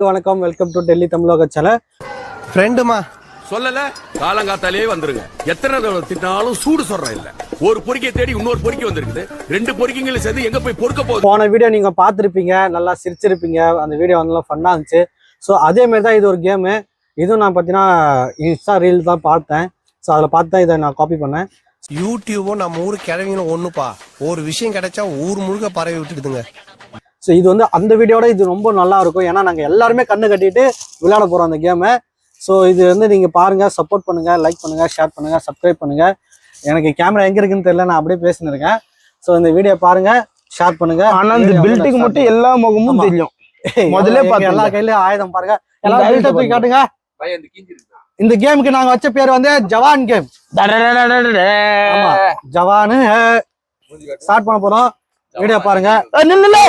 வணக்கம், welcome to Delhi தமிழக channel. ஃப்ரெண்டுமா சொல்லல காலங்காத்தாலே வந்துருங்க. எத்தனை தடவை திட்டாலும் சூடு சொல்றேன் இல்ல. ஒரு பொறிக்கை தேடி இன்னொரு பொறிக்கை வந்திருக்குது. ரெண்டு பொறிக்கைகளை சேர்ந்து எங்க போய் பொறுக்க போகுது? போன வீடியோ நீங்க பார்த்துருப்பீங்க, நல்லா சிரிச்சிருப்பீங்க. அந்த வீடியோ வந்து ஃபன்னா இருந்துச்சு. ஸோ அதே மாதிரி தான் இது ஒரு கேமு. இதுவும் நான் பார்த்தீங்கன்னா இன்ஸ்டா ரீல் தான் பார்த்தேன். ஸோ அதில் பார்த்து தான் இதை நான் காப்பி பண்ணேன். யூடியூபும் நம்ம ஊர் கிழவிங்களும் ஒண்ணுப்பா. ஒரு விஷயம் கிடைச்சா ஊர் முழுக்க பரவி விட்டுடுதுங்க. ஸோ இது வந்து அந்த வீடியோட இது ரொம்ப நல்லா இருக்கும். ஏன்னா நாங்கள் எல்லாருமே கண்ணு கட்டிட்டு விளையாட போகிறோம் அந்த கேமை. ஸோ இது வந்து நீங்கள் பாருங்கள், சப்போர்ட் பண்ணுங்கள், லைக் பண்ணுங்கள், ஷேர் பண்ணுங்கள், சப்ஸ்கிரைப் பண்ணுங்கள். எனக்கு கேமரா எங்கே இருக்குன்னு தெரியல, நான் அப்படியே பேசினிருக்கேன். ஸோ இந்த வீடியோ பாருங்கள், ஷேர் பண்ணுங்கள். ஆனால் இந்த பில்டிங் மட்டும் எல்லா முகமும் தெரியும். முதல்ல பார்த்து எல்லா கையிலயும் ஆயுதம் பாருங்க. எல்லாரும் பெல்ட்டை தூக்கி காட்டுங்க. இந்த கேமுக்கு நாங்க வச்ச பேர் வந்து ஜவான் கேம். ஜவானு ஸ்டார்ட் பண்ண போறோம். வீடியோ பாருங்க. நில்லு